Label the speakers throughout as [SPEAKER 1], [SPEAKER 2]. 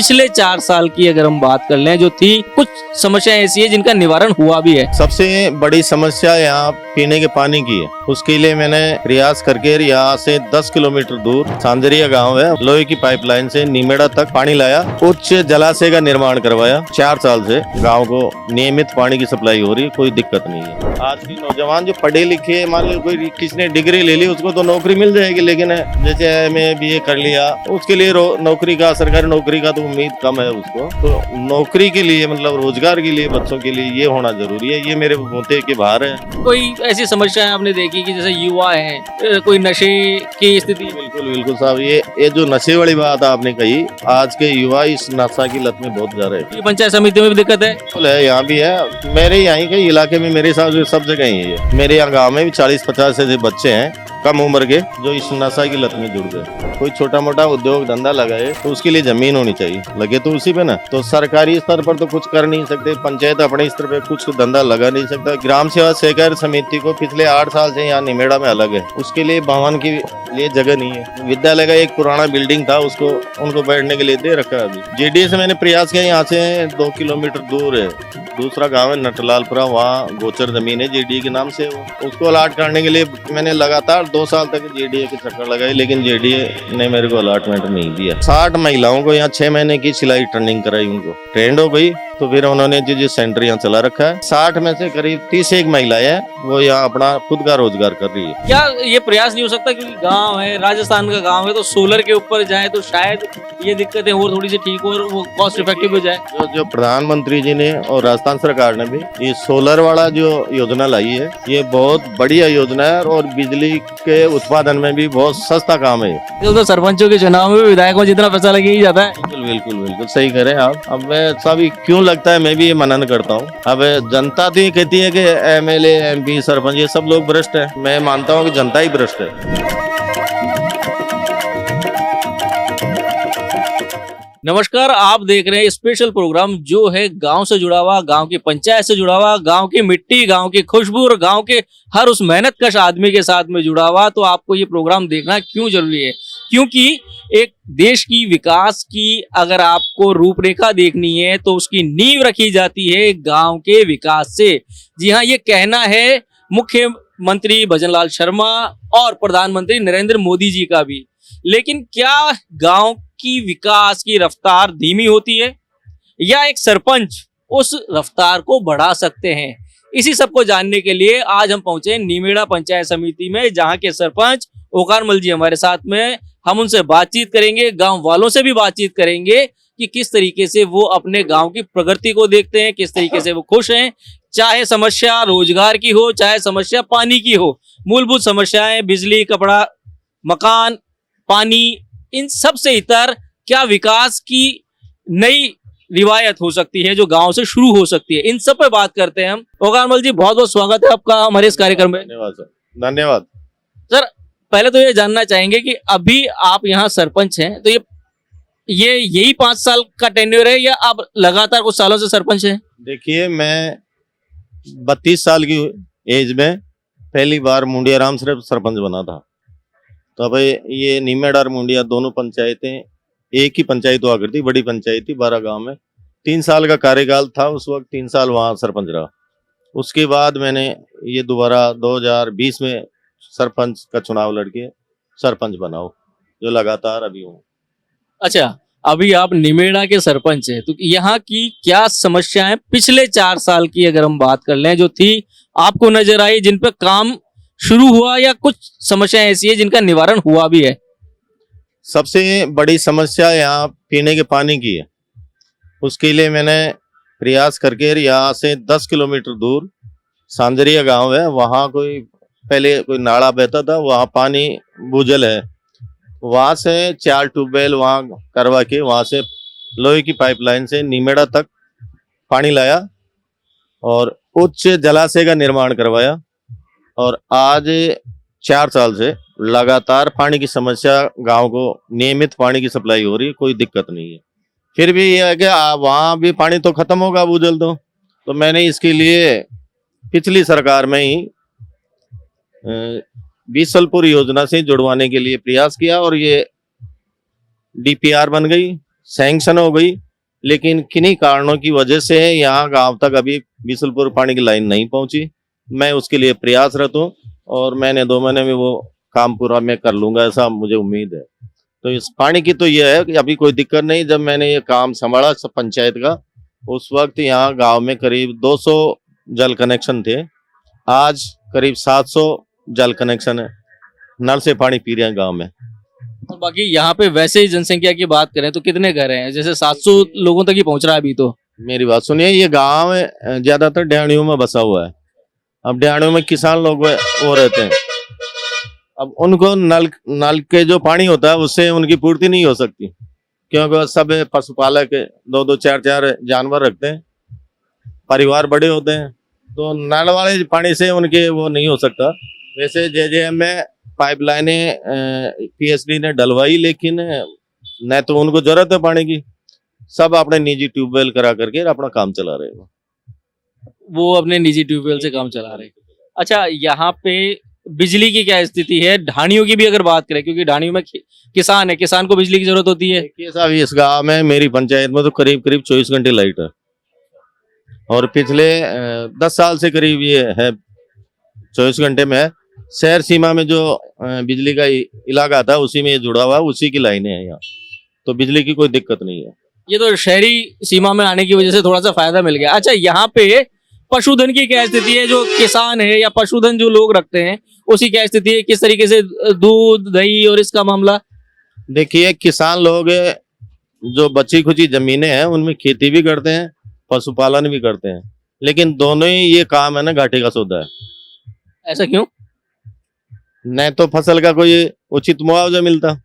[SPEAKER 1] पिछले 4 साल की अगर हम बात कर लें जो थी, कुछ समस्याएं ऐसी है जिनका निवारण हुआ भी है।
[SPEAKER 2] सबसे बड़ी समस्या यहाँ पीने के पानी की है। उसके लिए मैंने प्रयास करके यहाँ से 10 किलोमीटर दूर सांजरिया गांव है, लोहे की पाइपलाइन से नीमेड़ा तक पानी लाया, उच्च जलाशय का निर्माण करवाया। 4 साल से गांव को नियमित पानी की सप्लाई हो रही है, कोई दिक्कत नहीं है। आज के नौजवान जो पढ़े लिखे, मान लो कोई किसी ने डिग्री ले ली, उसको तो नौकरी मिल जाएगी, लेकिन जैसे एमए बीए कर लिया, उसके लिए नौकरी का, सरकारी नौकरी का तो उम्मीद कम है उसको। तो नौकरी के लिए, मतलब रोजगार के लिए बच्चों के लिए ये होना जरूरी है। ये मेरे मुद्दे के बाहर है।
[SPEAKER 1] कोई ऐसी समस्याएं आपने देखी कि जैसे युवा हैं, कोई नशे की स्थिति?
[SPEAKER 2] बिल्कुल बिल्कुल साहब, ये जो नशे वाली बात आपने कही, आज के युवा इस नशा की लत में बहुत ज्यादा है।
[SPEAKER 1] ये पंचायत समिति में भी दिक्कत है?
[SPEAKER 2] बिल्कुल है, यहाँ भी है। मेरे यहाँ के इलाके में मेरे साथ सब जगह ही है। मेरे यहाँ गाँव में भी 40-50 ऐसे बच्चे हैं कम उम्र के जो इस नशा की लत में जुड़ गए। कोई छोटा मोटा उद्योग धंधा लगाए तो उसके लिए जमीन होनी चाहिए, लगे तो उसी पे ना। तो सरकारी स्तर पर तो कुछ कर नहीं सकते, पंचायत अपने स्तर पे कुछ धंधा लगा नहीं सकता। ग्राम सेवा सहकारी समिति को पिछले 8 साल से यहाँ निमेड़ा में अलग है, उसके लिए भवन की लिए जगह नहीं है। विद्यालय का एक पुराना बिल्डिंग था, उसको उनको बैठने के लिए दे रखा है। अभी जेडीए से मैंने प्रयास किया, यहाँ से 2 किलोमीटर दूर है दूसरा गांव है नटलालपुरा, वहाँ गोचर जमीन है जेडीए के नाम से, उसको अलाट करने के लिए मैंने लगातार 2 साल तक जेडीए के चक्कर लगाए, लेकिन जेडीए ने मेरे को अलॉटमेंट नहीं दिया। 60 महिलाओं को यहाँ 6 महीने की सिलाई ट्रेनिंग कराई, उनको ट्रेंड हो गई, तो फिर उन्होंने जो सेंटर यहाँ चला रखा है। 60 में से करीब 31 महिलाएं हैं, वो यहाँ अपना खुद का रोजगार कर रही है।
[SPEAKER 1] क्या ये प्रयास नहीं हो सकता, क्योंकि गांव है, राजस्थान का गांव है, तो सोलर के ऊपर जाए तो शायद ये दिक्कतें और थोड़ी सी ठीक हो और वो कॉस्ट इफेक्टिव हो जाए?
[SPEAKER 2] जो प्रधानमंत्री जी ने और राजस्थान सरकार ने भी ये सोलर वाला जो योजना लाई है, ये बहुत बढ़िया योजना है और बिजली के उत्पादन में भी बहुत सस्ता काम है।
[SPEAKER 1] तो सरपंचों के चुनाव में विधायकों जितना पैसा लगे ही जाता है।
[SPEAKER 2] बिल्कुल बिल्कुल बिल्कुल सही करें आप। अब मैं सब क्यों लगता है, मैं भी ये मनन करता हूँ। अब जनता तो ये कहती है कि एमएलए एमपी सरपंच ये सब लोग भ्रष्ट है। मैं मानता हूँ कि जनता ही भ्रष्ट है।
[SPEAKER 1] नमस्कार, आप देख रहे हैं स्पेशल प्रोग्राम जो है गांव से जुड़ा हुआ, गांव की पंचायत से जुड़ा हुआ, गांव की मिट्टी, गांव की खुशबू और गांव के हर उस मेहनतकश आदमी के साथ में जुड़ा हुआ। तो आपको ये प्रोग्राम देखना क्यों जरूरी है? क्योंकि एक देश की विकास की अगर आपको रूपरेखा देखनी है तो उसकी नींव रखी जाती है गांव के विकास से। जी हाँ, ये कहना है मुख्यमंत्री भजनलाल शर्मा और प्रधानमंत्री नरेंद्र मोदी जी का भी। लेकिन क्या गांव की विकास की रफ्तार धीमी होती है या एक सरपंच उस रफ्तार को बढ़ा सकते हैं? इसी सब को जानने के लिए आज हम पहुंचे नीमेड़ा पंचायत समिति में, जहां के सरपंच ओकारमल जी हमारे साथ में। हम उनसे बातचीत करेंगे, गांव वालों से भी बातचीत करेंगे कि किस तरीके से वो अपने गांव की प्रगति को देखते हैं, किस तरीके से वो खुश हैं। चाहे समस्या रोजगार की हो, चाहे समस्या पानी की हो, मूलभूत समस्याएं बिजली, कपड़ा, मकान, पानी, इन सब से इतर क्या विकास की नई रिवायत हो सकती है जो गांव से शुरू हो सकती है, इन सब पे बात करते हैं हम। ओकारमल जी, बहुत बहुत स्वागत है आपका हमारे इस कार्यक्रम में।
[SPEAKER 2] धन्यवाद सर। धन्यवाद
[SPEAKER 1] सर, पहले तो ये जानना चाहेंगे कि अभी आप यहाँ सरपंच हैं, तो ये यही 5 साल का टेन्योर है या आप लगातार कुछ सालों से सरपंच हैं?
[SPEAKER 2] देखिए, मैं 32 साल की एज में पहली बार मुंडिया राम सिर्फ सरपंच बना था। तो अब ये नीमेड़ा और मुंडिया दोनों पंचायतें एक ही पंचायत हुआ करती, बड़ी पंचायत थी 12 गांव में। 3 साल का कार्यकाल था उस वक्त, 3 साल वहाँ सरपंच रहा। उसके बाद मैंने ये दोबारा 2020 में सरपंच का चुनाव लड़के सरपंच बनाओ, जो लगातार अभी हूँ।
[SPEAKER 1] अच्छा, अभी आप निमेड़ा के सरपंच हैं, तो यहाँ की क्या समस्याएं पिछले 4 साल की अगर हम बात कर लें जो थी, आपको नजर आई, जिन पे काम शुरू हुआ, या कुछ समस्याएं ऐसी है जिनका निवारण हुआ भी है?
[SPEAKER 2] सबसे बड़ी समस्या यहाँ पीने के पानी की है। उसके लिए मैंने प्रयास करके यहाँ से 10 किलोमीटर दूर सांजरिया गांव है, वहाँ पहले कोई नाला बहता था, वहाँ पानी भूजल है, वहाँ से 4 ट्यूबवेल वहाँ करवा के वहाँ से लोहे की पाइपलाइन से नीमेड़ा तक पानी लाया और उच्च जलाशय का निर्माण करवाया। और आज 4 साल से लगातार पानी की समस्या, गांव को नियमित पानी की सप्लाई हो रही है, कोई दिक्कत नहीं है। फिर भी यह है कि वहाँ भी पानी तो खत्म होगा भूजल तो मैंने इसके लिए पिछली सरकार में ही बीसलपुर योजना से जुड़वाने के लिए प्रयास किया और ये डीपीआर बन गई। सैंक्शन हो गई, लेकिन किन्हीं कारणों की वजह से यहाँ गांव तक अभी बिसलपुर पानी की लाइन नहीं पहुंची। मैं उसके लिए प्रयासरत हूँ और मैंने 2 महीने में वो काम पूरा मैं कर लूंगा, ऐसा मुझे उम्मीद है। तो इस पानी की तो ये है कि अभी कोई दिक्कत नहीं। जब मैंने ये काम संभाला सब पंचायत का, उस वक्त यहाँ गांव में करीब 200 जल कनेक्शन थे। आज करीब 700 जल कनेक्शन है, नल से पानी पी रहे हैं गांव में।
[SPEAKER 1] और बाकी यहाँ पे वैसे ही जनसंख्या की बात करें तो कितने घर हैं? जैसे 700 लोगों तक ही पहुंच रहा है अभी तो।
[SPEAKER 2] मेरी बात सुनिए, ये गांव ज्यादातर डेहड़ियों में बसा हुआ है। अब डेहड़ियों में किसान लोग वो रहते हैं, अब उनको नल के जो पानी होता है उससे उनकी पूर्ति नहीं हो सकती, क्योंकि सब पशुपालक 2-2 4-4 जानवर रखते हैं, परिवार बड़े होते हैं, तो नल वाले पानी से उनके वो नहीं हो सकता। वैसे जेजेएम में पाइपलाइनें पीएचडी ने डलवाई, लेकिन न तो उनको जरूरत है पानी की, सब अपने निजी ट्यूबवेल करा करके अपना काम चला रहे हैं।
[SPEAKER 1] वो अपने निजी ट्यूबवेल से काम चला रहे हैं। अच्छा, यहाँ पे बिजली की क्या स्थिति है? ढाणियों की भी अगर बात करें, क्योंकि ढाणियों में किसान है, किसान को बिजली की जरूरत होती है।
[SPEAKER 2] देखिए साहब, इस गांव में मेरी पंचायत में तो करीब 24 घंटे लाइट है, और पिछले 10 साल से करीब ये है 24 घंटे में है। शहर सीमा में जो बिजली का इलाका था उसी में ये जुड़ा हुआ है, उसी की लाइनें हैं यहाँ, तो बिजली की कोई दिक्कत नहीं है।
[SPEAKER 1] ये तो शहरी सीमा में आने की वजह से थोड़ा सा फायदा मिल गया। अच्छा, यहाँ पे पशुधन की क्या स्थिति है? जो किसान है या पशुधन जो लोग रखते हैं उसकी क्या स्थिति है? किस तरीके से दूध दही और इसका मामला?
[SPEAKER 2] देखिए, किसान लोग जो बची खुची जमीनें हैं उनमें खेती भी करते हैं, पशुपालन भी करते हैं, लेकिन दोनों ही ये काम है ना घाटे का सौदा है।
[SPEAKER 1] ऐसा क्यों?
[SPEAKER 2] न तो फसल का कोई उचित मुआवजा मिलता,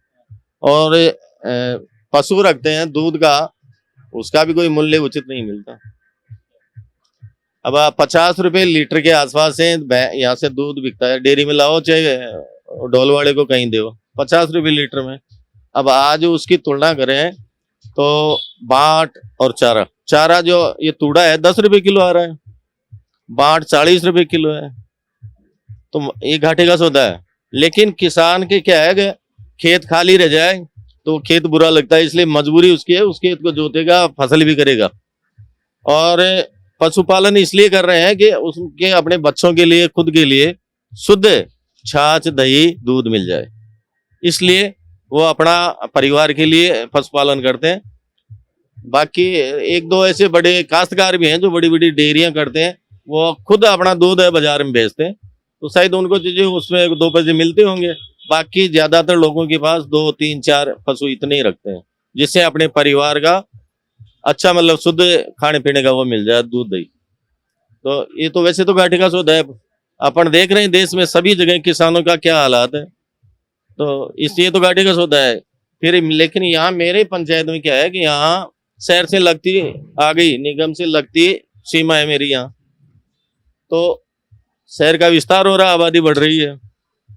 [SPEAKER 2] और पशु रखते हैं दूध का, उसका भी कोई मूल्य उचित नहीं मिलता। अब 50 रुपए लीटर के आसपास से यहाँ से दूध बिकता है, डेयरी में लाओ चाहे ढोल वाले को कहीं दो, 50 रुपए लीटर में। अब आज उसकी तुलना करें तो बाट और चारा जो ये तूड़ा है 10 रुपए किलो आ रहा है, बाट 40 रुपए किलो है, तो ये घाटे का सौदा है। लेकिन किसान के क्या है कि खेत खाली रह जाए तो खेत बुरा लगता है, इसलिए मजबूरी उसकी है, उस खेत को जोतेगा, फसल भी करेगा। और पशुपालन इसलिए कर रहे हैं कि उसके अपने बच्चों के लिए, खुद के लिए शुद्ध छाछ दही दूध मिल जाए, इसलिए वो अपना परिवार के लिए पशुपालन करते हैं। बाकी 1-2 ऐसे बड़े काश्तकार भी हैं जो बड़ी बड़ी डेयरियां करते हैं, वो खुद अपना दूध है बाजार में बेचते हैं, तो शायद उनको जो उसमें 2 पैसे मिलते होंगे। बाकी ज्यादातर लोगों के पास 2, 3, 4 पशु इतने ही रखते हैं, जिससे अपने परिवार का अच्छा मतलब शुद्ध खाने पीने का वो मिल जाए, दूध दही। तो ये तो वैसे तो घाटे का सौदा है। अपन देख रहे हैं देश में सभी जगह किसानों का क्या हालात है, तो इसलिए तो घाटे का सौदा है। फिर लेकिन यहाँ मेरे पंचायत में क्या है कि यहाँ शहर से लगती आ गई, निगम से लगती सीमा है मेरी यहाँ, तो शहर का विस्तार हो रहा, आबादी बढ़ रही है।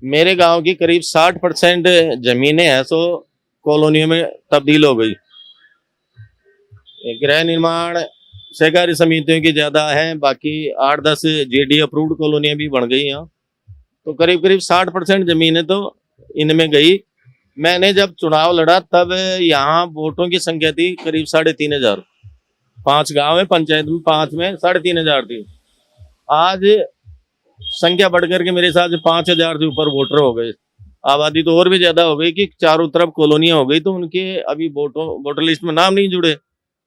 [SPEAKER 2] मेरे गांव की करीब 60% जमीनें हैं सो कॉलोनियों में तब्दील हो गई। गृह निर्माण सहकारी समितियों की ज्यादा है, बाकी 8-10 जेडी अप्रूव्ड कॉलोनियां भी बन गई यहाँ, तो करीब 60% जमीनें तो इनमें गई। मैंने जब चुनाव लड़ा तब यहाँ वोटों की संख्या थी करीब 3,500, 5 गांव है पंचायत में, 5 में 3,500 थी। आज संख्या बढ़कर के मेरे हिसाब से 5,000 से ऊपर वोटर हो गए, आबादी तो और भी ज्यादा हो गई कि चारों तरफ कॉलोनियां हो गई, तो उनके अभी वोटर लिस्ट में नाम नहीं जुड़े,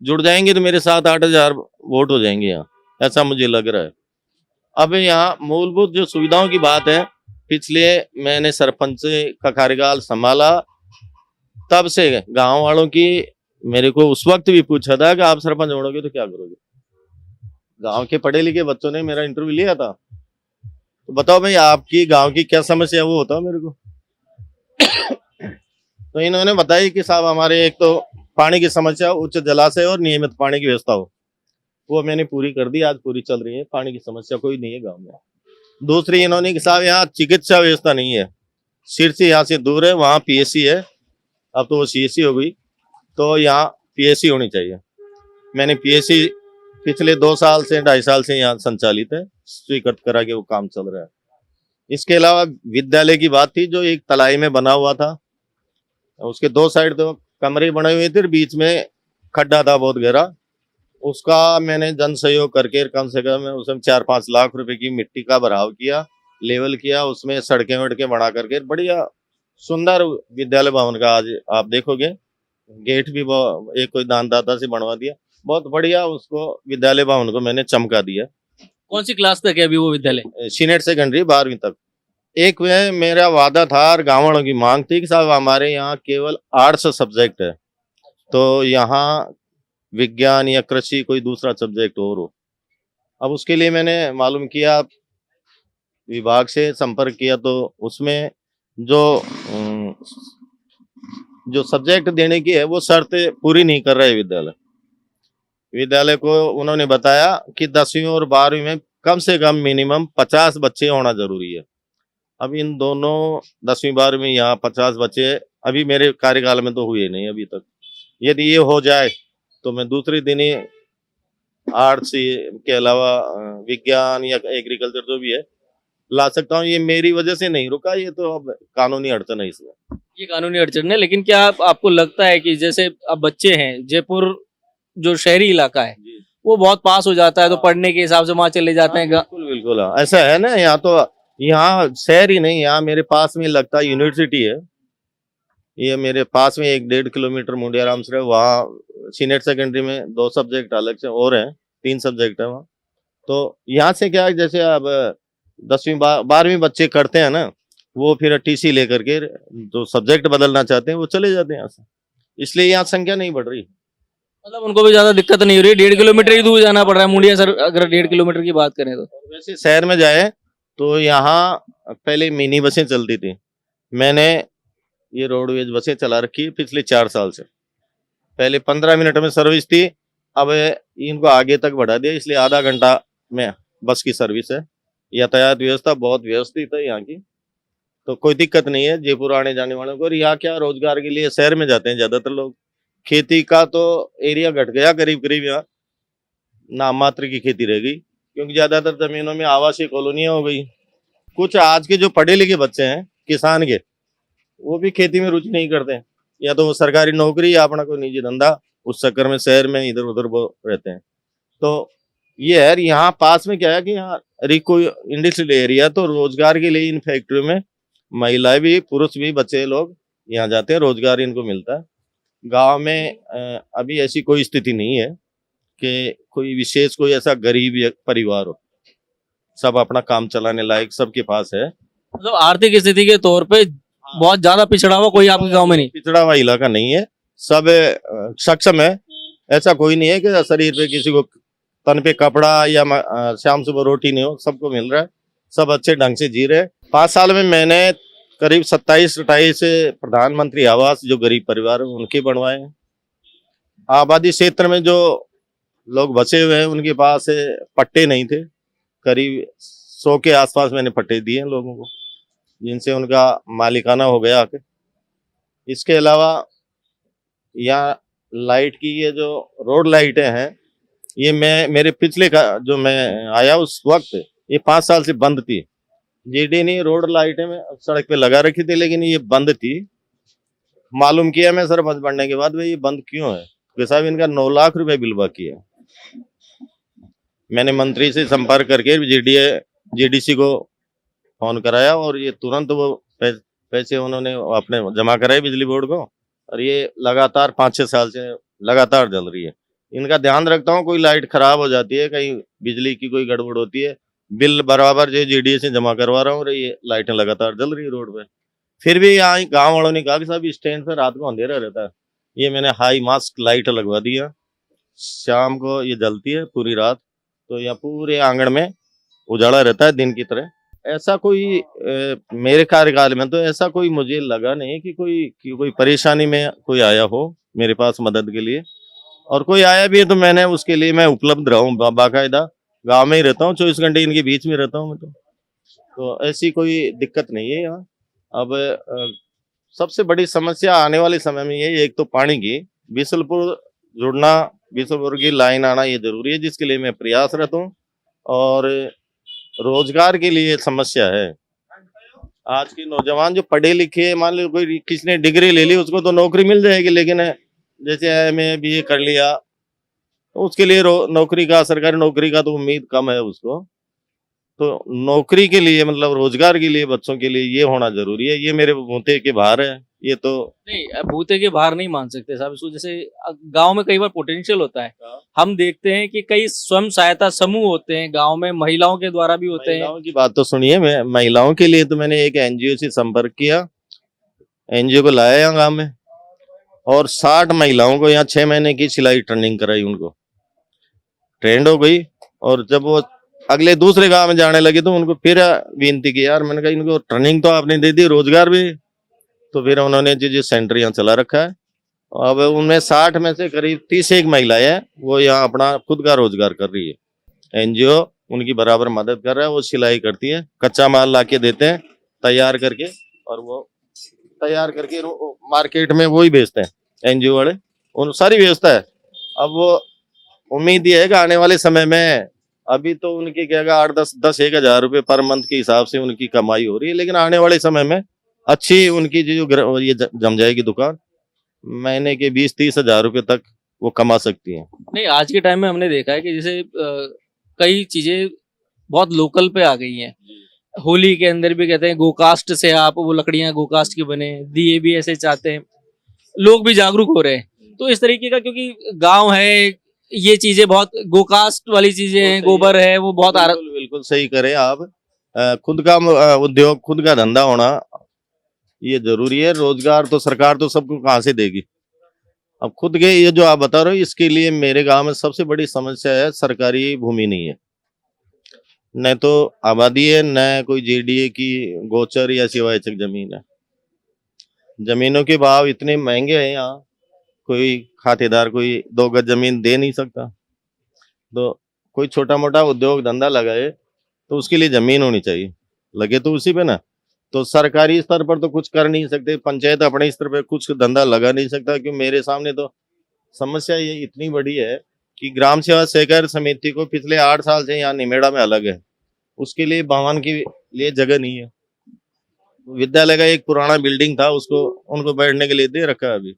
[SPEAKER 2] जुड़ जाएंगे तो मेरे 7-8 हजार वोट हो जाएंगे यहाँ, ऐसा मुझे लग रहा है। अब यहाँ मूलभूत जो सुविधाओं की बात है, पिछले मैंने सरपंच का कार्यकाल संभाला तब से गांव वालों की मेरे को उस वक्त भी पूछा था कि आप सरपंच बनोगे तो क्या करोगे। गांव के पढ़े लिखे बच्चों ने मेरा इंटरव्यू लिया था, तो बताओ भाई आपकी गांव की क्या समस्या, वो होता मेरे को। तो इन्होंने बताया कि साहब हमारे एक तो पानी की समस्या, उच्च जलाशय और नियमित पानी की व्यवस्था हो, वो मैंने पूरी कर दी, आज पूरी चल रही है, पानी की समस्या कोई नहीं है गांव में। दूसरी इन्होंने कि साहब यहाँ चिकित्सा व्यवस्था नहीं है, सिरसी यहाँ से दूर है, वहाँ पीएससी है, अब तो वो सीएससी हो गई, तो यहाँ पीएससी होनी चाहिए। मैंने पीएससी पिछले 2 साल से 2.5 साल से यहाँ संचालित है, स्वीकृत करा के वो काम चल रहा है। इसके अलावा विद्यालय की बात थी जो एक तलाई में बना हुआ था, उसके 2 साइड तो कमरे बने हुए थे, बीच में खड्डा था बहुत गहरा। उसका मैंने जन सहयोग करके कम से कम उसमें 4-5 लाख रुपए की मिट्टी का भराव किया, लेवल किया, उसमें सड़कें वड़कें बना करके बढ़िया सुंदर विद्यालय भवन का आज आप देखोगे। गेट भी एक कोई दानदाता से बनवा दिया, बहुत बढ़िया उसको विद्यालय भवन को मैंने चमका दिया।
[SPEAKER 1] कौन सी क्लास तक है अभी वो विद्यालय?
[SPEAKER 2] सीनियर सेकेंडरी 12वीं तक। एक वे मेरा वादा था और गाँव वालों की मांग थी कि साहब हमारे यहाँ केवल आर्ट्स सब्जेक्ट है, तो यहाँ विज्ञान या कृषि कोई दूसरा सब्जेक्ट और हो। अब उसके लिए मैंने मालूम किया, विभाग से संपर्क किया, तो उसमें जो सब्जेक्ट देने की है वो शर्त पूरी नहीं कर रहे विद्यालय को उन्होंने बताया कि 10वीं और 12वीं में कम से कम मिनिमम 50 बच्चे होना जरूरी है। अब इन दोनों 10वीं 12वीं में यहाँ 50 बच्चे अभी मेरे कार्यकाल में तो हुए नहीं अभी तक। यदि ये हो जाए तो मैं दूसरे दिन ही आर्ट्स के अलावा विज्ञान या एग्रीकल्चर जो भी है ला सकता हूँ। ये मेरी वजह से नहीं रुका, ये तो अब कानूनी अड़चन है इसमें।
[SPEAKER 1] ये कानूनी अड़चन है, लेकिन क्या आपको लगता है कि जैसे अब बच्चे हैं, जयपुर जो शहरी इलाका है वो बहुत पास हो जाता है, तो पढ़ने के हिसाब से वहां चले जाते हैं।
[SPEAKER 2] बिल्कुल बिल्कुल ऐसा है ना। यहाँ तो यहाँ शहर ही नहीं, यहाँ मेरे पास में लगता है यूनिवर्सिटी है, ये मेरे पास में 1-1.5 किलोमीटर मुंडियाराम से है। वहाँ सीनियर सेकेंडरी में 2 सब्जेक्ट अलग से और हैं, 3 सब्जेक्ट है वहाँ। तो यहाँ से क्या है, जैसे अब 10वीं 12वीं बच्चे करते हैं ना, वो फिर टीसी लेकर के जो सब्जेक्ट बदलना चाहते हैं वो चले जाते हैं यहाँ से, इसलिए यहाँ संख्या नहीं बढ़ रही।
[SPEAKER 1] मतलब उनको भी ज्यादा दिक्कत नहीं हो रही। 1.5 किलोमीटर ही दूर जाना पड़ रहा है मुंडिया सर, अगर 1.5 किलोमीटर की बात करें तो।
[SPEAKER 2] वैसे शहर में जाए तो यहाँ पहले मिनी बसें चलती थी, मैंने ये रोडवेज बसें चला रखी पिछले 4 साल से। पहले 15 मिनट में सर्विस थी, अब इनको आगे तक बढ़ा दिया, इसलिए आधा घंटा में बस की सर्विस है। यातायात व्यवस्था बहुत व्यवस्थित है यहाँ की, तो कोई दिक्कत नहीं है जयपुर आने जाने वालों को। और यहाँ क्या रोजगार के लिए शहर में जाते हैं ज्यादातर लोग। खेती का तो एरिया घट गया करीब करीब, यहाँ नाम मात्र की खेती रह गई, क्योंकि ज्यादातर जमीनों में आवासीय कॉलोनियां हो गई। कुछ आज के जो पढ़े लिखे बच्चे हैं किसान के, वो भी खेती में रुचि नहीं करते हैं, या तो वो सरकारी नौकरी या अपना कोई निजी धंधा, उस चक्कर में शहर में इधर उधर वो रहते हैं। तो ये है, यहाँ पास में क्या है कि यहाँ रिको इंडस्ट्रियल एरिया, तो रोजगार के लिए इन फैक्ट्रियों में महिलाएं भी पुरुष भी बच्चे लोग यहाँ जाते हैं, रोजगार इनको मिलता है। गांव में अभी ऐसी कोई स्थिति नहीं है कि कोई विशेष कोई ऐसा गरीब परिवार हो, सब अपना काम चलाने लायक सबके पास है।
[SPEAKER 1] मतलब आर्थिक स्थिति के तौर पे बहुत ज्यादा पिछड़ा हुआ कोई आपके गांव में नहीं?
[SPEAKER 2] पिछड़ा हुआ इलाका नहीं है, सब सक्षम है। ऐसा कोई नहीं है कि शरीर पे किसी को तन पे कपड़ा या शाम सुबह रोटी नहीं हो, सबको मिल रहा है, सब अच्छे ढंग से जी रहे हैं। 5 साल में मैंने करीब 27-28 प्रधानमंत्री आवास जो गरीब परिवार है उनके बनवाए हैं। आबादी क्षेत्र में जो लोग बसे हुए हैं उनके पास पट्टे नहीं थे, करीब 100 के आसपास मैंने पट्टे दिए हैं लोगों को, जिनसे उनका मालिकाना हो गया आके। इसके अलावा यहाँ लाइट की ये जो रोड लाइटें हैं, ये मेरे पिछले का जो मैं आया उस वक्त ये 5 साल से बंद थी। जीडी ने रोड लाइटें में सड़क पे लगा रखी थी, लेकिन ये बंद थी। मालूम किया मैं सरपंच बनने के बाद, भाई ये बंद क्यों है, तो साहब इनका 9 लाख रुपए बिल बाकी है। मैंने मंत्री से संपर्क करके जीडीसी को फोन कराया और ये तुरंत वो पैसे उन्होंने अपने जमा कराए बिजली बोर्ड को, और ये लगातार 5-6 साल से लगातार जल रही है। इनका ध्यान रखता हूँ, कोई लाइट खराब हो जाती है, कहीं बिजली की कोई गड़बड़ होती है, बिल बराबर जो जीडीए से जमा करवा रहा हूँ, और ये लाइटें लगातार जल रही है रोड पे। फिर भी यहाँ गांव वालों ने कहा कि साहब स्टैंड पे रात को अंधेरा रहता है, ये मैंने हाई मास्क लाइट लगवा दिया, शाम को ये जलती है पूरी रात, तो यहाँ पूरे आंगन में उजाला रहता है दिन की तरह। ऐसा कोई मेरे कार्यकाल में तो ऐसा कोई मुझे लगा नहीं कि कोई परेशानी में कोई आया हो मेरे पास मदद के लिए, और कोई आया भी है तो मैंने उसके लिए मैं उपलब्ध रहा हूँ। बाकायदा गांव में ही रहता हूँ, 24 घंटे इनके बीच में रहता हूँ मैं, तो ऐसी कोई दिक्कत नहीं है यहाँ। अब सबसे बड़ी समस्या आने वाले समय में ये, एक तो पानी की, बीसलपुर जुड़ना, बीसलपुर की लाइन आना ये जरूरी है, जिसके लिए मैं प्रयासरत हूँ। और रोजगार के लिए समस्या है, आज की नौजवान जो पढ़े लिखे हैं, मान लो कोई किसी ने डिग्री ले ली उसको तो नौकरी मिल जाएगी, लेकिन जैसे एमए बीए कर लिया तो उसके लिए नौकरी का, सरकारी नौकरी का तो उम्मीद कम है उसको। तो नौकरी के लिए मतलब रोजगार के लिए बच्चों के लिए ये होना जरूरी है। ये मेरे मुद्दे के बाहर है ये तो।
[SPEAKER 1] नहीं, भूते के बाहर नहीं मान सकते साहब इसको। जैसे गांव में कई बार पोटेंशियल होता है, हम देखते हैं कि कई स्वयं सहायता समूह होते हैं गांव में, महिलाओं के द्वारा भी होते हैं।
[SPEAKER 2] महिलाओं की बात तो सुनिए, मैं महिलाओं के लिए तो मैंने एक एनजीओ से संपर्क किया, एनजीओ को लाया यहाँ गाँव में और 60 महिलाओं को यहाँ 6 महीने की सिलाई ट्रेनिंग कराई, उनको ट्रेंड हो गई। और जब वो अगले दूसरे गांव में जाने लगे तो उनको फिर विनती की, यार मैंने कहा इनको ट्रेनिंग तो आपने दे दी, रोजगार भी। तो फिर उन्होंने जो सेंटर यहाँ चला रखा है, अब उनमें 60 में से करीब 31 महिलाएं हैं, वो यहाँ अपना खुद का रोजगार कर रही है। एनजीओ उनकी बराबर मदद कर रहा है, वो सिलाई करती है, कच्चा माल ला के देते हैं तैयार करके, और वो तैयार करके मार्केट में वो ही बेचते हैं एनजीओ वाले, उन सारी व्यवस्था है। अब वो उम्मीद ये है कि आने वाले समय में, अभी तो उनकी क्या 8-10-1,000 रुपए पर मंथ के हिसाब से उनकी कमाई हो रही है, लेकिन आने वाले समय में अच्छी उनकी जो ये जम जाएगी दुकान, महीने के 20-30 हजार रुपए तक वो कमा सकती हैं।
[SPEAKER 1] नहीं, आज के टाइम में हमने देखा है कि जैसे कई चीजें बहुत लोकल पे आ गई हैं। होली के अंदर भी कहते हैं गोकास्ट से आप वो लकड़ियां गोकास्ट की बने, दिए भी ऐसे चाहते हैं, लोग भी जागरूक हो रहे हैं। तो इस तरीके का, क्योंकि गांव है, ये चीजें बहुत गोकास्ट वाली चीजें हैं, गोबर है, वो बहुत
[SPEAKER 2] बिल्कुल सही करें आप। खुद का उद्योग, खुद का धंधा होना ये जरूरी है। रोजगार तो सरकार तो सबको कहाँ से देगी। अब खुद के ये जो आप बता रहे हो, इसके लिए मेरे गांव में सबसे बड़ी समस्या है, सरकारी भूमि नहीं है, न तो आबादी है, न कोई जेडीए की गोचर या शिवायचक जमीन है। जमीनों के भाव इतने महंगे हैं यहाँ, कोई खातेदार कोई 2 गज जमीन दे नहीं सकता। तो कोई छोटा मोटा उद्योग धंधा लगाए तो उसके लिए जमीन होनी चाहिए, लगे तो उसी पे ना। तो सरकारी स्तर पर तो कुछ कर नहीं सकते, पंचायत अपने स्तर पे कुछ धंधा लगा नहीं सकता, क्योंकि मेरे सामने तो समस्या ये इतनी बड़ी है कि ग्राम सेवा सहकारी समिति को पिछले 8 साल से यहाँ निमेड़ा में अलग है, उसके लिए भवन के लिए जगह नहीं है। विद्यालय का एक पुराना बिल्डिंग था, उसको उनको बैठने के लिए दे रखा है। अभी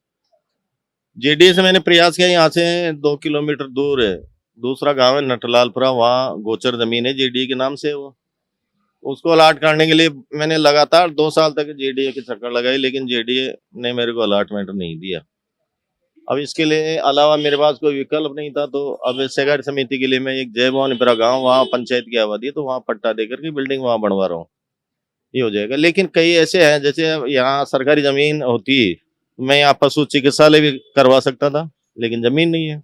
[SPEAKER 2] जेडीए से मैंने प्रयास किया, यहाँ से 2 किलोमीटर दूर है दूसरा गांव है नटलालपुरा, वहाँ गोचर जमीन है जेडीए के नाम से, वो उसको अलाट करने के लिए मैंने लगातार 2 साल तक जेडीए के चक्कर लगाई, लेकिन जेडीए ने मेरे को अलाटमेंट नहीं दिया। अब इसके लिए अलावा मेरे पास कोई विकल्प नहीं था, तो अब सहकारी समिति के लिए मैं एक जय भवानीपुरा गाँव, वहाँ पंचायत की आबादी है, तो वहाँ पट्टा देकर के बिल्डिंग वहाँ बनवा रहा हूँ, ये हो जाएगा। लेकिन कई ऐसे हैं, जैसे यहाँ सरकारी जमीन होती, मैं यहाँ पशु चिकित्सालय भी करवा सकता था, लेकिन जमीन नहीं है।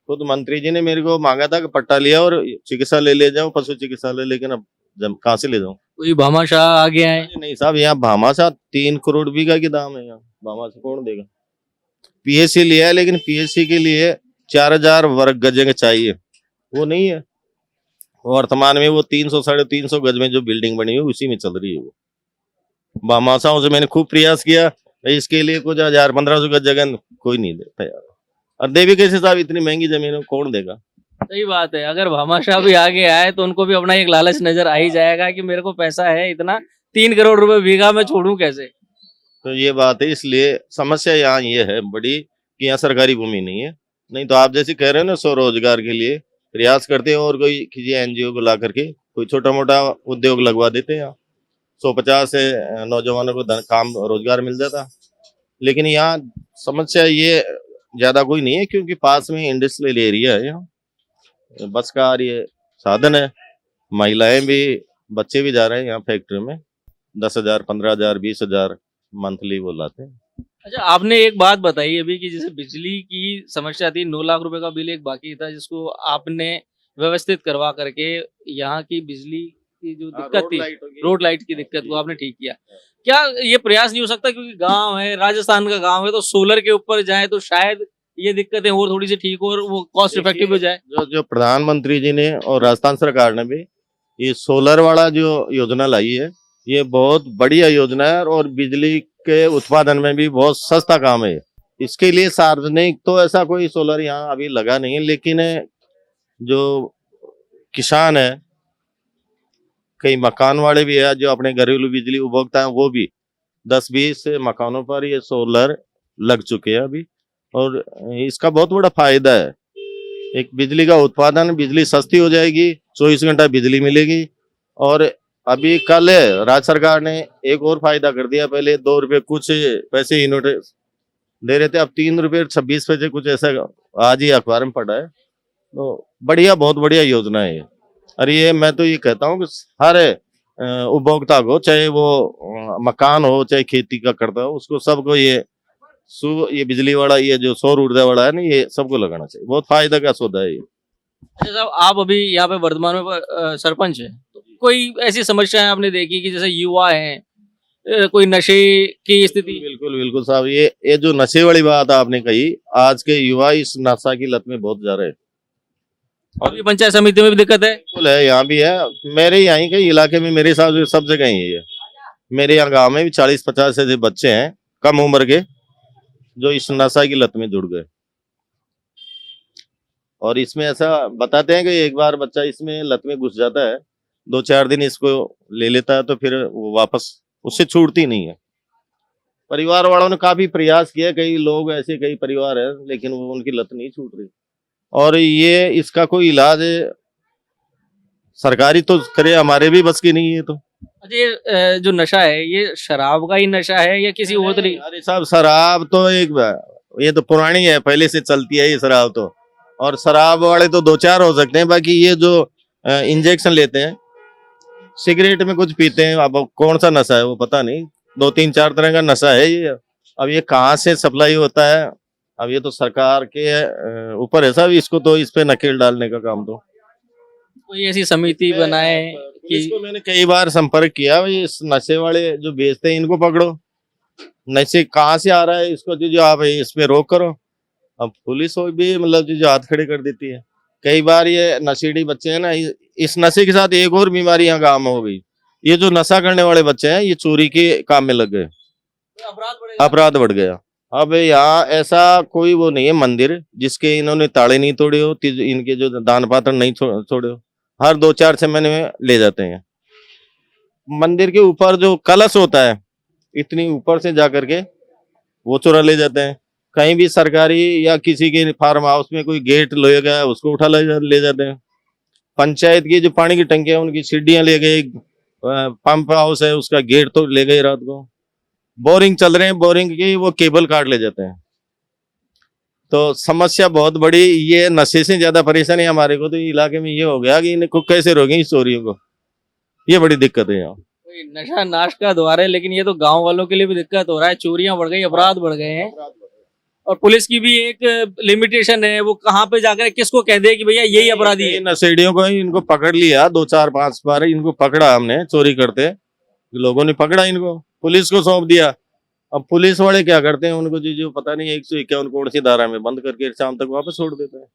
[SPEAKER 2] खुद मंत्री जी ने मेरे को मांगा था कि पट्टा लिया और चिकित्सालय ले जाओ, पशु चिकित्सालय, लेकिन अब कहाँ से ले जाऊं।
[SPEAKER 1] कोई भामाशाह आ गया है?
[SPEAKER 2] नहीं साहब, यहाँ भामाशाह 3 करोड़ बीघा की दाम है, यहाँ भामाशाह कौन देगा। पीएससी लिया है, लेकिन पीएससी के लिए 4000 वर्ग गज चाहिए, वो नहीं है। वर्तमान में वो 300-350 गज में जो बिल्डिंग बनी हुई उसी में चल रही है। वो भामाशाहों से मैंने खूब प्रयास किया, इसके लिए कुछ 1000-1500 गज जगह कोई नहीं देता यार, और देवी कैसे साहब, इतनी महंगी जमीन कौन देगा।
[SPEAKER 1] सही बात है, अगर भामाशाह भी आगे आए तो उनको भी अपना एक लालच नजर आ ही जाएगा कि मेरे को पैसा है इतना, 3 करोड़ रुपए बीघा में छोड़ूं कैसे। तो
[SPEAKER 2] ये बात है, इसलिए समस्या यहाँ ये है बड़ी कि यहाँ सरकारी भूमि नहीं है। नहीं तो आप जैसे कह रहे हो ना, स्वरोजगार के लिए प्रयास करते हैं और कोई किसी एनजीओ को ला करके कोई छोटा मोटा उद्योग लगवा देते हैं, यहाँ 150 से नौजवानों को काम रोजगार मिल जाता। लेकिन यहाँ समस्या ये ज्यादा कोई नहीं है, क्योंकि पास में इंडस्ट्रियल एरिया है, यहाँ बस का ये साधन है, महिलाएं भी बच्चे भी जा रहे हैं यहाँ फैक्ट्री में, 10,000 15,000 20,000 मंथली वो लाते हैं।
[SPEAKER 1] अच्छा, आपने एक बात बताई अभी कि जैसे बिजली की समस्या थी, 9 लाख रुपए का बिल एक बाकी था, जिसको आपने व्यवस्थित करवा करके यहाँ की बिजली की जो दिक्कत थी, रोड लाइट की दिक्कत को आपने ठीक किया। क्या ये प्रयास नहीं हो सकता, क्योंकि गांव है, राजस्थान का गांव है, तो सोलर के ऊपर जाए तो शायद ये दिक्कतें और थोड़ी सी ठीक हो और वो कॉस्ट इफेक्टिव हो जाए।
[SPEAKER 2] जो प्रधानमंत्री जी ने और राजस्थान सरकार ने भी ये सोलर वाला जो योजना लाई है, ये बहुत बढ़िया योजना है और बिजली के उत्पादन में भी बहुत सस्ता काम है। इसके लिए सार्वजनिक तो ऐसा कोई सोलर यहाँ अभी लगा नहीं है, लेकिन जो किसान है, कई मकान वाले भी है जो अपने घरेलू बिजली उपभोक्ता हैं, वो भी 10-20 मकानों पर ये सोलर लग चुके हैं अभी। और इसका बहुत बड़ा फायदा है, एक बिजली का उत्पादन, बिजली सस्ती हो जाएगी, 24 घंटा बिजली मिलेगी। और अभी कल राज्य सरकार ने एक और फायदा कर दिया, पहले 2 रुपये कुछ पैसे यूनिट दे रहे थे, अब 3 रुपये 26 पैसे कुछ ऐसा आज ही अखबार में पढ़ा है। तो बढ़िया, बहुत बढ़िया योजना है ये। और ये मैं तो ये कहता हूँ कि हर उपभोक्ता को, चाहे वो मकान हो चाहे खेती का करता हो, उसको सबको ये बिजली वाला, ये जो सौर ऊर्जा वाला है ना, ये सबको लगाना चाहिए। बहुत फायदा का सौदा है ये।
[SPEAKER 1] अच्छा साहब, आप अभी यहाँ पे वर्धमान में सरपंच है, तो कोई ऐसी समस्याएं आपने देखी कि जैसे युवा हैं, कोई नशे की स्थिति?
[SPEAKER 2] बिल्कुल बिल्कुल साहब, ये जो नशे वाली बात आपने कही, आज के युवा इस नशा की लत में बहुत जा रहे हैं।
[SPEAKER 1] अभी पंचायत समिति में भी दिक्कत है?
[SPEAKER 2] बिल्कुल है, यहाँ भी है, मेरे यहाँ के इलाके में मेरे हिसाब से सब जगह ही है ये। मेरे यहाँ गांव में भी 40-50 ऐसे बच्चे हैं कम उम्र के जो इस नशा की लत में जुड़ गए। और इसमें ऐसा बताते हैं कि एक बार बच्चा इसमें लत में घुस जाता है, 2-4 दिन इसको ले लेता है तो फिर वो वापस उससे छूटती नहीं है। परिवार वालों ने काफी प्रयास किया, कई लोग ऐसे, कई परिवार है, लेकिन वो उनकी लत नहीं छूट रही। और ये इसका कोई इलाज सरकारी तो करे, हमारे भी बस की नहीं है। तो
[SPEAKER 1] अच्छा, ये जो नशा है, ये शराब का ही नशा है या किसी और तरीके?
[SPEAKER 2] अरे साहब, शराब तो ये तो पुरानी है, पहले से चलती है ये शराब तो। और शराब वाले तो 2-4 हो सकते हैं, बाकी ये जो इंजेक्शन लेते हैं, सिगरेट में कुछ पीते हैं, अब कौन सा नशा है वो पता नहीं, 2-3-4 तरह का नशा है ये। अब ये कहाँ से सप्लाई होता है, अब ये तो सरकार के ऊपर है साहब, इसको तो इस पे नकेल डालने का काम तो।
[SPEAKER 1] कोई ऐसी समिति बनाए कि?
[SPEAKER 2] इसको मैंने कई बार संपर्क किया, भाई इस नशे वाले जो बेचते हैं इनको पकड़ो, नशे कहाँ से आ रहा है इसको जो आप इस पे रोक करो। अब पुलिस हो भी मतलब जो हाथ खड़े कर देती है। कई बार ये नशेड़ी बच्चे हैं ना, इस नशे के साथ एक और बीमारी यहाँ गाँव में हो गई, ये जो नशा करने वाले बच्चे हैं ये चोरी के काम में लग गए, अपराध बढ़ गया। अब यहाँ ऐसा कोई वो नहीं है मंदिर जिसके इन्होंने ताले नहीं तोड़े हो, इनके जो दान पात्र नहीं छोड़े हो, हर 2-4 महीने में ले जाते हैं। मंदिर के ऊपर जो कलश होता है, इतनी ऊपर से जा करके वो चोरा ले जाते हैं। कहीं भी सरकारी या किसी के फार्म हाउस में कोई गेट ले गया, उसको उठा ले जाते हैं। पंचायत की जो पानी की टंकी है उनकी सीढ़ियां ले गए, पंप हाउस है उसका गेट तो ले गए रात को, बोरिंग चल रहे हैं, बोरिंग की वो केबल काट ले जाते हैं। तो समस्या बहुत बड़ी, ये नशे से ज्यादा परेशानी हमारे को तो इलाके में ये हो गया कि इनको कैसे रोकें इस चोरियों को, ये बड़ी दिक्कत है यहाँ।
[SPEAKER 1] नशा नाश का द्वार है, लेकिन ये तो गांव वालों के लिए भी दिक्कत हो रहा है, चोरियां बढ़ गई, अपराध बढ़ गए हैं। और पुलिस की भी एक लिमिटेशन है, वो कहाँ पे जाकर किसको कह दे कि भैया यही अपराधी है।
[SPEAKER 2] नशेड़ियों को इनको पकड़ लिया, 2-4-5 बार इनको पकड़ा हमने चोरी करते, लोगों ने पकड़ा, इनको पुलिस को सौंप दिया। अब पुलिस वाले क्या करते हैं, उनको जो पता नहीं 151 कौन सी धारा में बंद करके शाम तक वापस छोड़ देते हैं।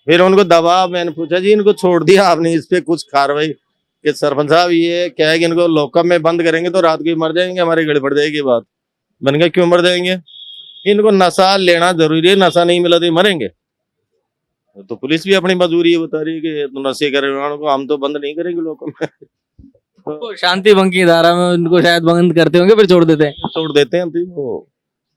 [SPEAKER 2] फिर उनको दबाव, मैंने पूछा जी इनको छोड़ दिया आपने, इस पे कुछ कार्रवाई? कि सरपंच साहब ये क्या है कि इनको लॉकअप में बंद करेंगे तो रात को ही मर जाएंगे, हमारी गड़ी पड़ जाएगी बात। मैंने कहा क्यों मर जाएंगे, इनको नशा लेना जरूरी है, नशा नहीं मिला तो मरेंगे। तो पुलिस भी अपनी मजबूरी बता रही है कि तो नशे करने वालों को हम तो बंद नहीं करेंगे लॉकअप में।
[SPEAKER 1] तो शांति भंग की धारा में उनको शायद बंद करते होंगे, फिर छोड़ देते हैं।
[SPEAKER 2] वो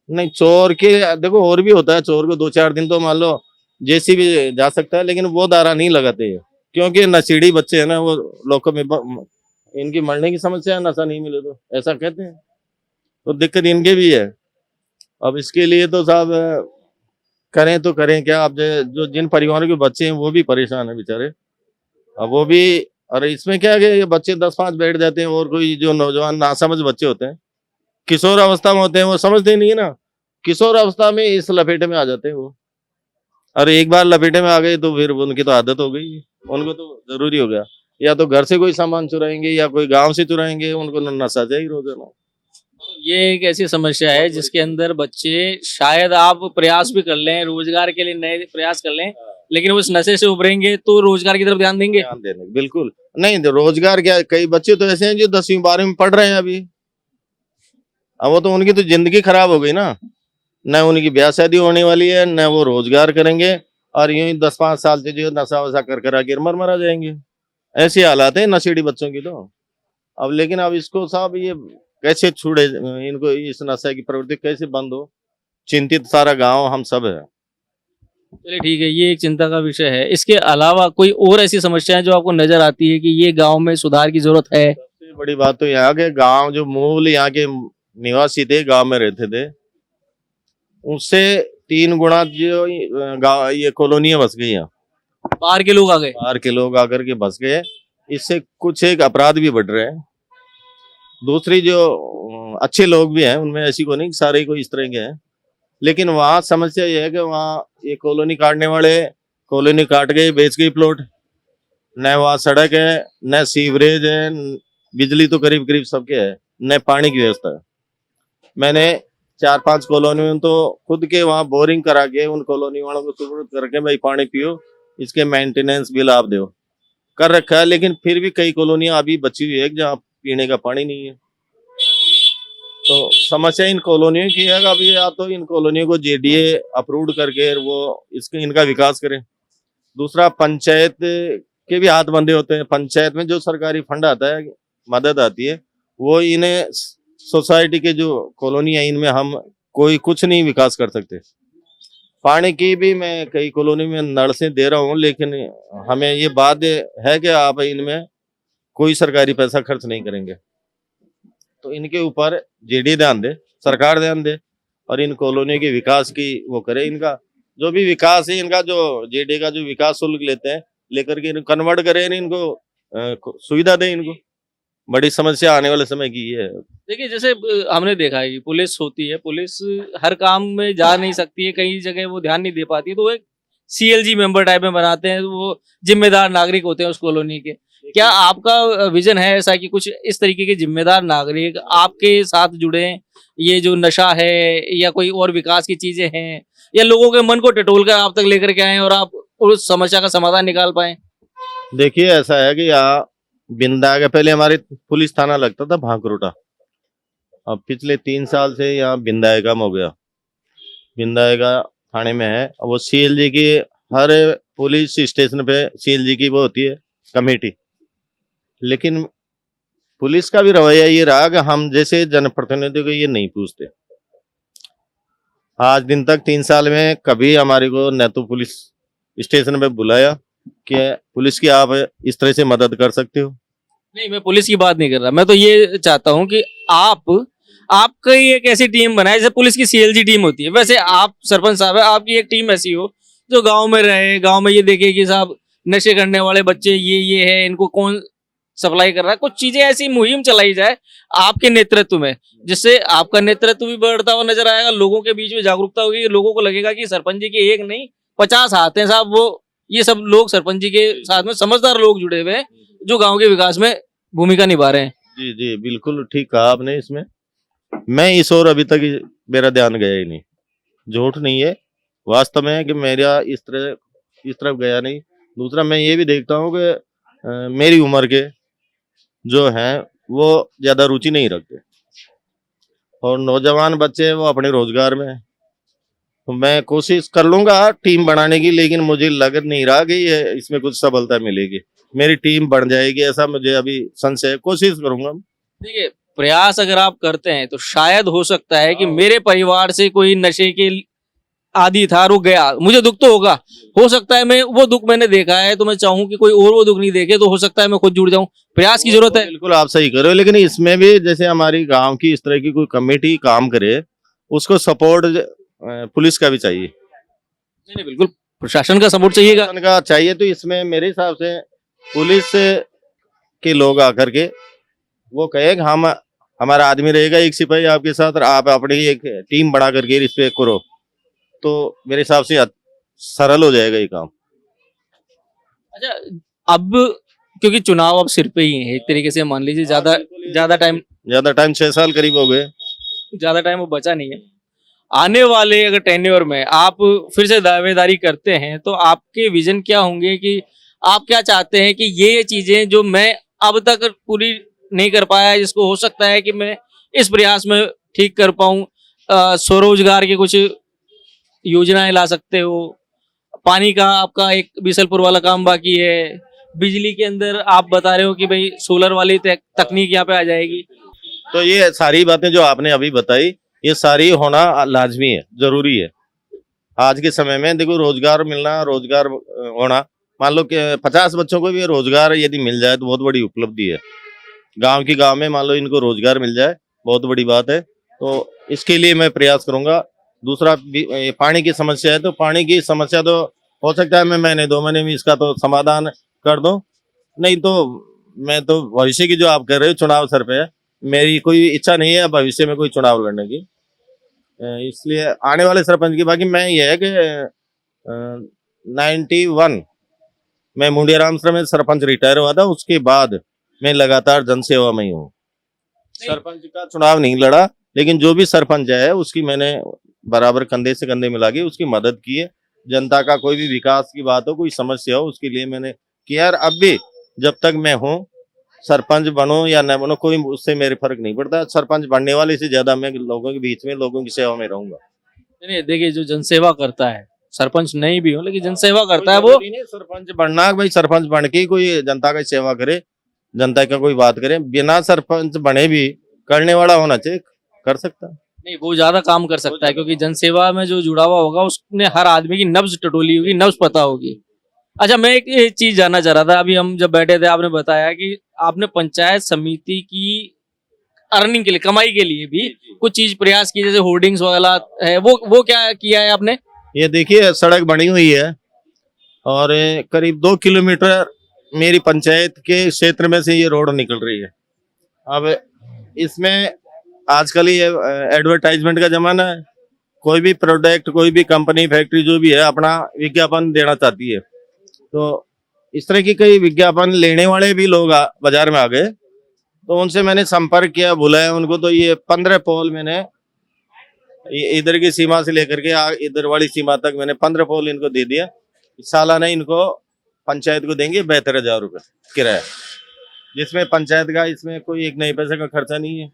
[SPEAKER 2] नहीं, चोर के देखो और भी होता है, चोर को 2-4 दिन तो मान लो जैसी भी जा सकता है, लेकिन वो धारा नहीं लगाते हैं क्योंकि नशेड़ी बच्चे हैं ना, वो लॉकअप में इनकी मरने की समस्या है, नशा नहीं मिले तो ऐसा कहते हैं। तो दिक्कत इनके भी है। अब इसके लिए तो साहब करें तो करें क्या, अब जो जिन परिवारों के बच्चे हैं वो भी परेशान है बेचारे। अब वो भी, अरे इसमें क्या है कि ये बच्चे 10-5 बैठ जाते हैं, और कोई जो नौजवान नासमझ बच्चे होते हैं, किशोर अवस्था में होते हैं, वो समझते नहीं है ना, किशोर अवस्था में इस लपेटे में आ जाते हैं वो। अरे एक बार लपेटे में आ गए तो फिर उनकी तो आदत हो गई, उनको तो जरूरी हो गया, या तो घर से कोई सामान चुराएंगे या कोई गांव से चुराएंगे, उनको नशा चाहिए रोजाना।
[SPEAKER 1] ये एक ऐसी समस्या है जिसके अंदर बच्चे, शायद आप प्रयास भी कर लें, रोजगार के लिए नए प्रयास कर लें, लेकिन वो इस नशे से उभरेंगे तो रोजगार की तरफ ध्यान देंगे?
[SPEAKER 2] ध्यान देने बिल्कुल नहीं, रोजगार क्या, कई बच्चे तो ऐसे हैं जो 10वीं-12वीं में पढ़ रहे हैं अभी, अब वो तो उनकी तो जिंदगी खराब हो गई ना, न उनकी ब्याह शादी होने वाली है, न वो रोजगार करेंगे, और यूं ही 10-5 साल से जो नशा वशा कर आगे मर मरा जाएंगे। ऐसी हालात है नशेड़ी बच्चों की तो। अब लेकिन अब इसको साहब ये कैसे छूड़े, इनको इस नशे की प्रवृत्ति कैसे बंद हो, चिंतित सारा गांव हम सब है।
[SPEAKER 1] चलिए ठीक है, ये एक चिंता का विषय है। इसके अलावा कोई और ऐसी समस्याएं जो आपको नजर आती है कि ये गांव में सुधार की जरूरत है?
[SPEAKER 2] सबसे बड़ी बात तो यहाँ के गांव जो मूल यहाँ के निवासी थे, गांव में रहते थे, उससे 3 गुना जो गांव ये कॉलोनियां बस गई हैं,
[SPEAKER 1] बाहर के लोग आ गए।
[SPEAKER 2] बाहर के लोग आकर के बस गए। इससे कुछ एक अपराध भी बढ़ रहे हैं। दूसरी जो अच्छे लोग भी हैं उनमें ऐसी को नहीं कि सारे को इस तरह के हैं, लेकिन वहाँ समस्या ये है कि वहाँ ये कॉलोनी काटने वाले कॉलोनी काट गए, बेच गई प्लॉट, न वहाँ सड़क है, न सीवरेज है, बिजली तो करीब करीब सबके है, न पानी की व्यवस्था है। मैंने 4-5 कॉलोनी में तो खुद के वहाँ बोरिंग करा के उन कॉलोनी वालों को सुपुर्द करके भाई पानी पियो, इसके मेंटेनेंस बिल आप दो कर रखा है। लेकिन फिर भी कई कॉलोनियां अभी बची हुई है जहाँ पीने का पानी नहीं है। तो समस्या इन कॉलोनियों की है। अब ये या तो इन कॉलोनियों को जेडीए अप्रूव करके वो इसके इनका विकास करें। दूसरा, पंचायत के भी हाथ बंधे होते हैं। पंचायत में जो सरकारी फंड आता है, मदद आती है, वो इन्हें सोसाइटी के जो कॉलोनी है इनमें हम कोई कुछ नहीं विकास कर सकते। पानी की भी मैं कई कॉलोनी में नल से दे रहा हूँ, लेकिन हमें ये बात है कि आप इनमें कोई सरकारी पैसा खर्च नहीं करेंगे। तो इनके ऊपर जेडी ध्यान दे, सरकार ध्यान दे और इन कॉलोनियों के विकास की वो करे। इनका जो भी विकास है, इनका जो जेडी का जो विकास शुल्क लेते हैं लेकर के इनको कन्वर्ट करें, इनको सुविधा दें। इनको बड़ी समस्या आने वाले समय की ये है।
[SPEAKER 1] देखिए, जैसे हमने देखा है कि पुलिस होती है, पुलिस हर काम में जा नहीं सकती है, कई जगह वो ध्यान नहीं दे पाती है, तो वो एक सीएलजी मेंबर टाइप में बनाते हैं, वो जिम्मेदार नागरिक होते हैं उस कॉलोनी के। क्या आपका विजन है ऐसा कि कुछ इस तरीके के जिम्मेदार नागरिक आपके साथ जुड़े, ये जो नशा है या कोई और विकास की चीजें हैं, या लोगों के मन को टटोल कर आप तक लेकर के आए और आप उस समस्या का समाधान निकाल पाए?
[SPEAKER 2] देखिए, ऐसा है कि यहाँ बिंदा के पहले हमारे पुलिस थाना लगता था भांकरोटा। अब पिछले 3 साल से यहाँ बिंदाए कम हो गया। बिंदाए का थाने में है। अब वो सीएलजी की हर पुलिस स्टेशन पे सीएलजी की वो होती है कमेटी, लेकिन पुलिस का भी रवैया ये रहा कि हम जैसे जनप्रतिनिधियों को ये नहीं पूछते। आज दिन तक 3 साल में कभी हमारे को न तो पुलिस स्टेशन पे बुलाया कि पुलिस की आप इस तरह से मदद कर सकते हो।
[SPEAKER 1] नहीं, मैं पुलिस की बात नहीं कर रहा, मैं तो ये चाहता हूँ कि आपकी एक ऐसी टीम बनाए जैसे पुलिस की सीएलजी टीम होती है, वैसे आप सरपंच साहब है, आपकी एक टीम ऐसी हो जो गांव में रहे, गांव में ये देखे कि साहब नशे करने वाले बच्चे ये है, इनको कौन सप्लाई कर रहा है। कुछ चीजें ऐसी मुहिम चलाई जाए आपके नेतृत्व में, जिससे आपका नेतृत्व भी बढ़ता हुआ नजर आएगा, लोगों के बीच में जागरूकता होगी, लोगों को लगेगा कि सरपंच जी के एक नहीं 50 हाथ हैं साहब, वो ये सब लोग सरपंच जी के साथ में समझदार लोग जुड़े हुए हैं जो गांव के विकास में भूमिका निभा रहे हैं।
[SPEAKER 2] जी जी, बिल्कुल ठीक कहा आपने। इसमें मैं इस ओर अभी तक मेरा ध्यान गया ही नहीं, झूठ नहीं है, वास्तव में है कि मेरा इस तरफ गया नहीं। दूसरा, मैं ये भी देखता हूँ कि मेरी उम्र के जो हैं वो ज्यादा रुचि नहीं रखते और नौजवान बच्चे वो अपने रोजगार में हैं। तो मैं कोशिश कर लूंगा टीम बनाने की, लेकिन मुझे लग नहीं रहा कि ये इसमें कुछ सफलता मिलेगी। मेरी टीम बन जाएगी ऐसा मुझे अभी संशय है, कोशिश करूंगा।
[SPEAKER 1] देखिए, प्रयास अगर आप करते हैं तो शायद हो सकता है कि मेरे परिवार से कोई नशे के आदी था, रुक गया, मुझे दुख तो होगा, हो सकता है मैं वो दुख मैंने देखा है तो मैं चाहूँ कि कोई और वो दुख नहीं देखे, तो हो सकता है मैं खुद जुड़ जाऊं। प्रयास की जरूरत है।
[SPEAKER 2] बिल्कुल आप सही कर रहे हो, लेकिन इसमें भी जैसे हमारी गांव की इस तरह की कोई कमेटी काम करे, उसको सपोर्ट पुलिस का भी चाहिए।
[SPEAKER 1] नहीं, बिल्कुल प्रशासन का सपोर्ट चाहिएगा।
[SPEAKER 2] प्रशासन का चाहिए। तो इसमें मेरे हिसाब से पुलिस के लोग आकर के वो कहे कि हम हमारा आदमी रहेगा एक सिपाही आपके साथ और आप अपनी एक टीम बना करके इस पे करो, तो मेरे हिसाब से सरल हो जाएगा ये काम।
[SPEAKER 1] अच्छा, अब क्योंकि चुनाव अब सिर पे ही है एक तरीके से, मान लीजिए ज्यादा टाइम
[SPEAKER 2] 6 साल करीब हो गए,
[SPEAKER 1] ज्यादा टाइम वो बचा नहीं है। आने वाले अगर टेन्योर में आप फिर से दावेदारी करते हैं तो आपके विजन क्या होंगे, कि आप क्या चाहते हैं कि ये चीजें जो मैं अब तक पूरी नहीं कर पाया, जिसको हो सकता है कि मैं इस प्रयास में ठीक कर पाऊं, स्वरोजगार के कुछ योजनाएं ला सकते हो, पानी का आपका एक बीसलपुर वाला काम बाकी है, बिजली के अंदर आप बता रहे हो कि भाई सोलर वाली तकनीक यहाँ पे आ जाएगी।
[SPEAKER 2] तो ये सारी बातें जो आपने अभी बताई, ये सारी होना लाजमी है, जरूरी है। आज के समय में देखो, रोजगार मिलना, रोजगार होना, मान लो कि 50 बच्चों को भी रोजगार यदि मिल जाए तो बहुत बड़ी उपलब्धि है। गांव की गांव में मान लो इनको रोजगार मिल जाए, बहुत बड़ी बात है। तो इसके लिए मैं प्रयास करूंगा। दूसरा पानी की समस्या है, तो पानी की समस्या तो हो सकता है मैं महीने 2 महीने में इसका तो समाधान कर दूं। नहीं तो मैं तो भविष्य की जो आप कह रहे हो चुनाव सर पे है, मेरी कोई इच्छा नहीं है भविष्य में कोई चुनाव लड़ने की। इसलिए आने वाले सरपंच की, बाकी मैं ये है कि 91 मैं मुंडियाराम सर में सरपंच रिटायर हुआ था, उसके बाद मैं लगातार जनसेवा में ही हूँ। सरपंच का चुनाव नहीं लड़ा, लेकिन जो भी सरपंच है उसकी मैंने बराबर कंधे से कंधे मिला के उसकी मदद की है। जनता का कोई भी विकास की बात हो, कोई समस्या हो, उसके लिए मैंने किया। और अब भी जब तक मैं हूँ, सरपंच बनो या न बनो, कोई उससे मेरे फर्क नहीं पड़ता। सरपंच बनने वाले से ज्यादा मैं लोगों के बीच में, लोगों की सेवा में रहूंगा।
[SPEAKER 1] नहीं देखिए, जो जनसेवा करता है, सरपंच नहीं भी हो लेकिन जनसेवा करता है,
[SPEAKER 2] कोई
[SPEAKER 1] वो
[SPEAKER 2] जरूरी नहीं सरपंच बनना, भाई सरपंच बन के ही कोई जनता की सेवा करे, जनता का कोई बात करे। बिना सरपंच बने भी करने वाला होना चाहिए, कर सकता है।
[SPEAKER 1] नहीं, वो ज्यादा काम कर सकता है क्योंकि जनसेवा में जो जुड़ा हुआ होगा उसने हर आदमी की नब्ज टटोली होगी, नब्ज पता होगी। अच्छा, मैं एक चीज जानना चाह रहा था। अभी हम जब बैठे थे आपने बताया कि आपने पंचायत समिति की अर्निंग के लिए, कमाई के लिए भी कुछ चीज प्रयास की, जैसे होर्डिंग्स वगैरह है, वो क्या किया है आपने?
[SPEAKER 2] ये देखिए, सड़क बनी हुई है और करीब 2 किलोमीटर मेरी पंचायत के क्षेत्र में से ये रोड निकल रही है। अब इसमें आजकल ये एडवर्टाइजमेंट का जमाना है। कोई भी प्रोडक्ट, कोई भी कंपनी, फैक्ट्री जो भी है, अपना विज्ञापन देना चाहती है। तो इस तरह की कई विज्ञापन लेने वाले भी लोग बाजार में आ गए। तो उनसे मैंने संपर्क किया, बुलाया उनको। तो ये 15 पोल मैंने इधर की सीमा से लेकर के इधर वाली सीमा तक मैंने 15 पोल इनको दे दिया। सालाना इनको पंचायत को देंगे 72,000 रुपये किराया, जिसमें पंचायत का इसमें कोई एक नए पैसे का खर्चा नहीं है।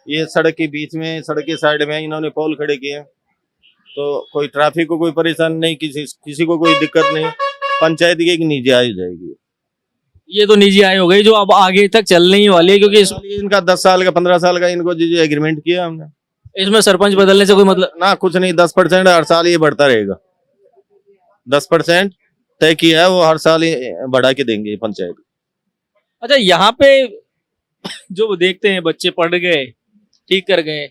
[SPEAKER 2] ये सड़क के बीच में, सड़क के साइड में इन्होंने पोल खड़े किए हैं, तो कोई ट्रैफिक को कोई परेशानी नहीं, किसी को कोई दिक्कत नहीं। पंचायत की एक निजी आय हो जाएगी।
[SPEAKER 1] ये तो निजी आय हो गई जो अब आगे तक चलने ही वाली है, क्योंकि
[SPEAKER 2] इनका 10 साल का, 15 साल का इनको जो एग्रीमेंट किया हमने,
[SPEAKER 1] इसमें सरपंच बदलने से कोई मतलब
[SPEAKER 2] ना कुछ नहीं। 10% हर साल ये बढ़ता रहेगा। 10% तय किया है, वो हर साल ये बढ़ा के देंगे पंचायत।
[SPEAKER 1] अच्छा, यहाँ पे जो देखते हैं बच्चे पढ़ गए, ठीक कर गए,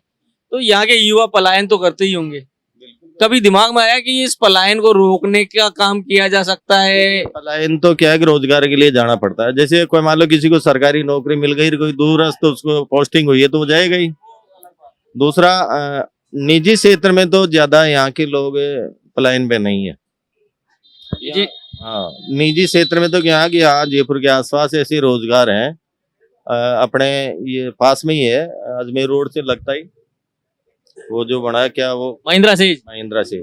[SPEAKER 1] तो यहाँ के युवा पलायन तो करते ही होंगे। कभी दिमाग में आया कि इस पलायन को रोकने का काम किया जा सकता है?
[SPEAKER 2] पलायन तो क्या है कि रोजगार के लिए जाना पड़ता है। जैसे कोई मान लो किसी को सरकारी नौकरी मिल गई, कोई दूरस्थ तो उसको पोस्टिंग हुई है तो वो जाएगा ही। दूसरा, निजी क्षेत्र में तो ज्यादा यहाँ के लोग पलायन पे नहीं है।
[SPEAKER 1] जी।
[SPEAKER 2] हाँ, निजी क्षेत्र में तो क्या कि यहाँ जयपुर के आसपास ऐसे रोजगार हैं। अपने ये पास में ही है, अजमेर रोड से लगता ही, वो जो बना है क्या, वो
[SPEAKER 1] महिंद्रा से।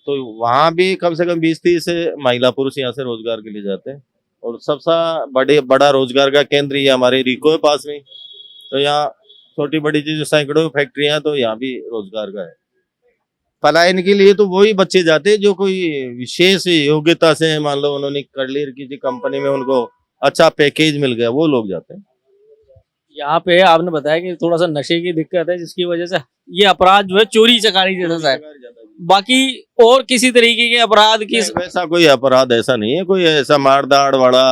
[SPEAKER 2] तो वहाँ भी कम से कम 20-30 महिला पुरुष यहाँ से रोजगार के लिए जाते हैं। और सबसे बड़ा रोजगार का केंद्र ये हमारे रिको है पास में। तो यहाँ छोटी बड़ी चीज सैकड़ों फैक्ट्रियां, तो यहाँ भी रोजगार का है। पलायन के लिए तो वही बच्चे जाते हैं जो कोई विशेष योग्यता से, मान लो उन्होंने कर ली किसी कंपनी में, उनको अच्छा पैकेज मिल गया, वो लोग जाते हैं।
[SPEAKER 1] यहाँ पे आपने बताया कि थोड़ा सा नशे की दिक्कत है, जिसकी वजह से ये अपराध जो है चोरी चकारी जैसा है। बाकी और किसी तरीके के अपराध की
[SPEAKER 2] वैसा कोई अपराध ऐसा नहीं है, कोई ऐसा मारदाड़ वाला,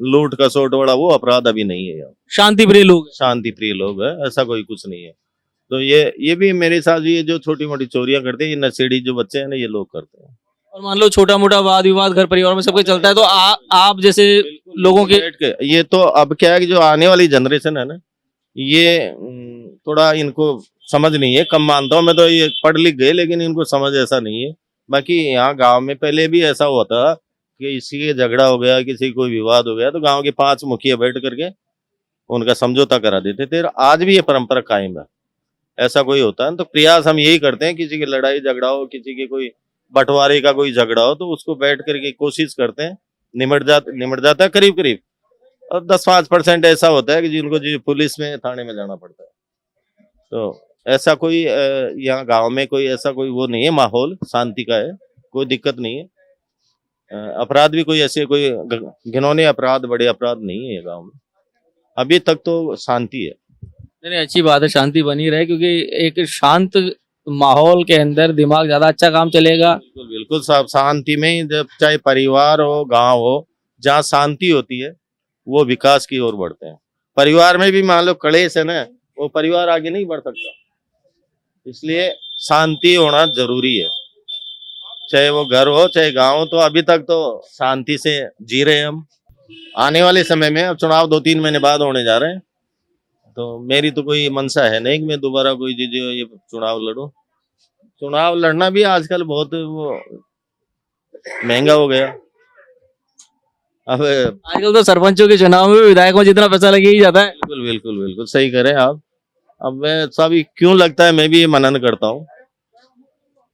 [SPEAKER 2] लूट खसोट वाला वो अपराध अभी नहीं है। यहाँ
[SPEAKER 1] शांति प्रिय लोग,
[SPEAKER 2] शांति प्रिय लोग है, ऐसा कोई कुछ नहीं है। तो ये भी मेरे साथ, ये जो छोटी मोटी चोरियां करते हैं, ये नशेड़ी जो बच्चे हैं ना, ये लोग करते हैं।
[SPEAKER 1] और मान लो छोटा मोटा वाद विवाद घर परिवार में सबके चलता है, तो आप जैसे लोगों के
[SPEAKER 2] ये तो अब क्या है कि जो आने वाली जनरेशन है ना, ये थोड़ा इनको समझ नहीं है, कम मानता हूँ मैं तो। ये पढ़ लिख गए लेकिन इनको समझ ऐसा नहीं है। बाकी यहाँ गांव में पहले भी ऐसा हुआ था कि किसी के झगड़ा हो गया, किसी को कोई विवाद हो गया, तो गांव के 5 मुखिया बैठ करके उनका समझौता करा देते थे। आज भी ये परंपरा कायम है। ऐसा कोई होता है तो प्रयास हम यही करते हैं, किसी की लड़ाई झगड़ा हो, किसी के कोई बंटवारे का कोई झगड़ा हो, तो उसको बैठ करके कोशिश करते हैं, निमट जाता है करीब करीब। और 10-5% ऐसा होता है कि जिनको जी पुलिस में, थाने में जाना पड़ता है। तो ऐसा कोई यहाँ गांव में कोई ऐसा कोई वो नहीं है, माहौल शांति का है, कोई दिक्कत नहीं है। अपराध भी कोई ऐसे कोई घिनौने अपराध, बड़े अपराध नहीं है गांव में। अभी तक तो शांति है।
[SPEAKER 1] नहीं नहीं, अच्छी बात है, शांति बनी रहे, क्योंकि एक शांत माहौल के अंदर दिमाग ज्यादा अच्छा काम चलेगा।
[SPEAKER 2] बिल्कुल बिल्कुल, सब शांति में ही, जब चाहे परिवार हो गांव हो, जहाँ शांति होती है वो विकास की ओर बढ़ते हैं। परिवार में भी मान लो कलेश है ना, वो परिवार आगे नहीं बढ़ सकता। इसलिए शांति होना जरूरी है, चाहे वो घर हो चाहे गांव हो। तो अभी तक तो शांति से जी रहे हैं हम। आने वाले समय में, अब चुनाव 2-3 महीने बाद होने जा रहे हैं, तो मेरी तो कोई मंशा है नहीं कि मैं दोबारा कोई ये चुनाव लड़ूं। चुनाव लड़ना भी आजकल बहुत वो महंगा हो गया। अब
[SPEAKER 1] आजकल तो सरपंचों के चुनाव में भी विधायकों जितना पैसा लगे ही जाता है।
[SPEAKER 2] बिल्कुल बिल्कुल बिल्कुल सही करें आप। अब मैं सब क्यों लगता है, मैं भी ये मनन करता हूँ।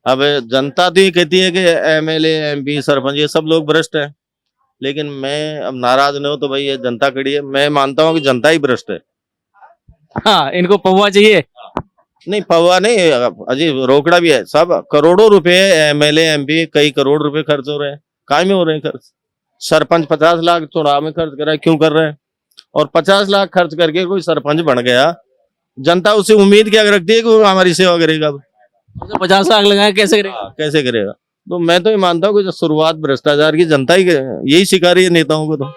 [SPEAKER 2] अब जनता तो ये कहती है कि एमएलए एमपी सरपंच ये सब लोग भ्रष्ट हैं, लेकिन मैं अब नाराज न हो तो भाई ये जनता खड़ी है। मैं मानता हूँ कि जनता ही भ्रष्ट है।
[SPEAKER 1] हाँ, इनको पौवा चाहिए।
[SPEAKER 2] नहीं पवा नहीं, अजी रोकड़ा भी है। सब करोड़ों रुपए एमएलए एमपी कई करोड़ रुपए खर्च हो रहे हैं, काय में हो रहे हैं खर्च। सरपंच 50 लाख चुनाव में खर्च कर रहा है, क्यों कर रहे हैं? और 50 लाख खर्च करके कोई सरपंच बन गया, जनता उससे उम्मीद क्या रखती है कि वो हमारी सेवा करेगा।
[SPEAKER 1] 50 लाख लगाए कैसे करेगा?
[SPEAKER 2] कैसे करेगा? तो मैं तो ये मानता हूँ कि जो शुरुआत भ्रष्टाचार की जनता ही यही शिकारी है नेताओं को। तो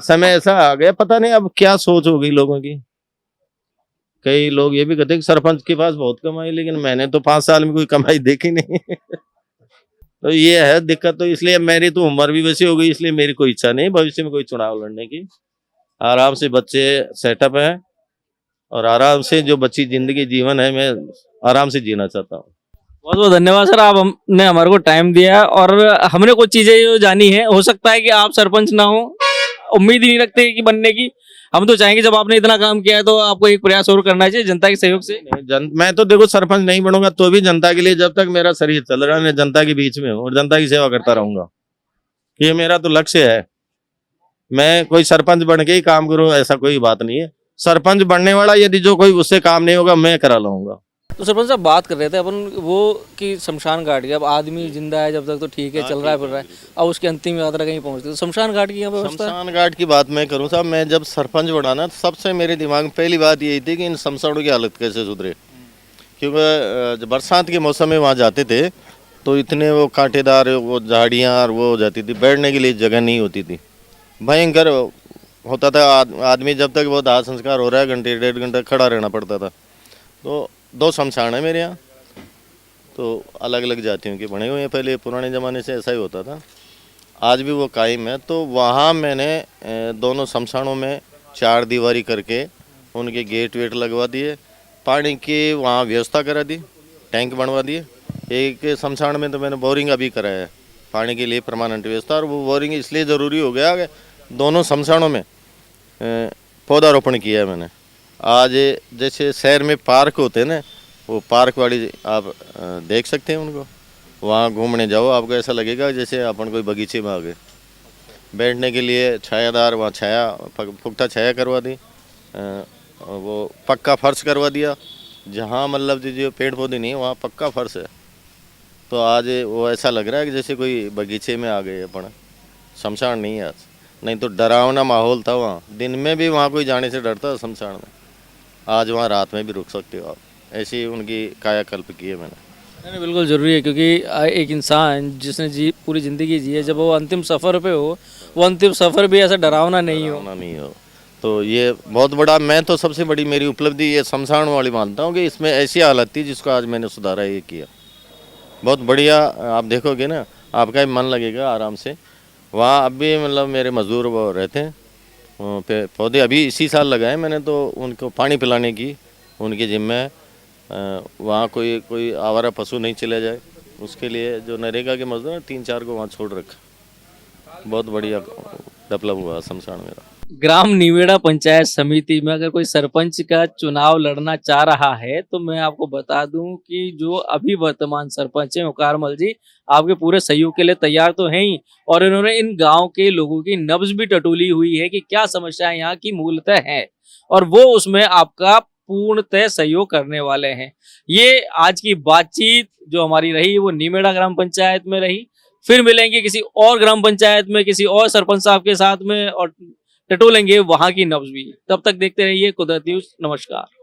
[SPEAKER 2] समय ऐसा आ गया, पता नहीं अब क्या सोच हो गई लोगों की। कई लोग ये भी कहते हैं कि सरपंच के पास बहुत कमाई, लेकिन मैंने तो 5 साल में कोई कमाई देखी नहीं। तो ये है दिक्कत। तो इसलिए मेरी तो उम्र भी वैसी हो गई, इसलिए मेरी कोई इच्छा नहीं भविष्य में कोई चुनाव लड़ने की। आराम से बच्चे सेटअप है और आराम से जो बच्ची जिंदगी जीवन है, मैं आराम से जीना चाहता हूँ।
[SPEAKER 1] बहुत बहुत धन्यवाद सर, आप हमने हमारे को टाइम दिया और हमने कुछ चीजें जो जानी है। हो सकता है कि आप सरपंच ना हो, उम्मीद ही नहीं रखते कि बनने की। हम तो चाहेंगे जब आपने इतना काम किया है तो आपको एक प्रयास और करना चाहिए जनता के सहयोग से।
[SPEAKER 2] मैं तो देखो सरपंच नहीं बनूंगा तो भी जनता के लिए, जब तक मेरा शरीर चल रहा है मैं जनता के बीच में हूँ और जनता की सेवा करता रहूंगा। ये मेरा तो लक्ष्य है। मैं कोई सरपंच बन के ही काम करूँ ऐसा कोई बात नहीं है। सरपंच बनने वाला यदि जो कोई उससे काम नहीं होगा मैं करा लाऊंगा।
[SPEAKER 1] तो सरपंच साहब बात कर रहे थे अपन वो कि शमशान घाट की, अब आदमी जिंदा है जब तक तो ठीक है, चल रहा है फिर रहा है, अब उसकी अंतिम यात्रा कहीं पहुंचती है, तो शमशान घाट की यहाँ व्यवस्था।
[SPEAKER 2] शमशान घाट की बात मैं करूँ साहब, मैं जब सरपंच बना ना, सबसे मेरे दिमाग में पहली बात यही थी कि इन शमशानों की हालत कैसे सुधरे। क्योंकि जब बरसात के मौसम में वहाँ जाते थे तो इतने वो कांटेदार वो झाड़ियाँ और वो हो जाती थी, बैठने के लिए जगह नहीं होती थी, भयंकर होता था। आदमी जब तक वो दाह संस्कार हो रहा है 1-1.5 घंटा खड़ा रहना पड़ता था। तो 2 शमशान है मेरे यहाँ, तो अलग अलग जातियों के बने हुए हैं। पहले पुराने ज़माने से ऐसा ही होता था, आज भी वो कायम है। तो वहाँ मैंने दोनों शमशानों में 4 दीवारी करके उनके गेट वेट लगवा दिए, पानी की वहाँ व्यवस्था करा दी, टैंक बनवा दिए। एक शमशान में तो मैंने बोरिंग अभी कराया है पानी के लिए, परमानेंट व्यवस्था। और वो बोरिंग इसलिए ज़रूरी हो गया कि दोनों शमशानों में पौधारोपण किया है मैंने। आज जैसे शहर में पार्क होते हैं ना, वो पार्क वाली आप देख सकते हैं उनको, वहाँ घूमने जाओ आपको ऐसा लगेगा जैसे अपन कोई बगीचे में आ गए। बैठने के लिए छायादार वहाँ छाया, पुख्ता छाया करवा दी, वो पक्का फर्श करवा दिया। जहाँ मतलब जो पेड़ पौधे नहीं है वहाँ पक्का फर्श है। तो आज वो ऐसा लग रहा है कि जैसे कोई बगीचे में आ गए अपन, शमशान नहीं है आज। नहीं तो डरावना माहौल था वहाँ, दिन में भी वहाँ कोई जाने से डरता था शमशान में। आज वहाँ रात में भी रुक सकते हो आप, ऐसी उनकी कायाकल्प की है मैंने।
[SPEAKER 1] नहीं बिल्कुल ज़रूरी है, क्योंकि एक इंसान जिसने पूरी ज़िंदगी जी है, जब वो अंतिम सफ़र पे हो, वो अंतिम सफ़र भी ऐसा डरावना नहीं हो।
[SPEAKER 2] तो ये बहुत बड़ा, मैं तो सबसे बड़ी मेरी उपलब्धि ये शमशान वाली मानता हूँ कि इसमें ऐसी हालत थी जिसको आज मैंने सुधारा, ये किया। बहुत बढ़िया, आप देखोगे ना आपका भी मन लगेगा आराम से। वहाँ अब भी मतलब मेरे मजदूर वो रहते हैं, पौधे अभी इसी साल लगाए मैंने, तो उनको पानी पिलाने की उनकी जिम्मे है। वहाँ कोई आवारा पशु नहीं चला जाए, उसके लिए जो नरेगा के मजदूर 3-4 को वहाँ छोड़ रखा। बहुत बढ़िया डेवलप हुआ शमशान मेरा।
[SPEAKER 1] ग्राम निवेड़ा पंचायत समिति में अगर कोई सरपंच का चुनाव लड़ना चाह रहा है तो मैं आपको बता दूं कि जो अभी वर्तमान सरपंच है मुकारमल जी, आपके पूरे सहयोग के लिए तैयार तो हैं ही, और इन्होंने इन गांव के लोगों की नब्ज भी टटोली हुई है कि क्या समस्याएं यहाँ की मूलतः है, और वो उसमें आपका पूर्णतः सहयोग करने वाले हैं। ये आज की बातचीत जो हमारी रही वो निमेड़ा ग्राम पंचायत में रही। फिर मिलेंगे किसी और ग्राम पंचायत में, किसी और सरपंच साहब के साथ में, और टटोलेंगे वहां की नब्ज भी। तब तक देखते रहिए कुदरत न्यूज। नमस्कार।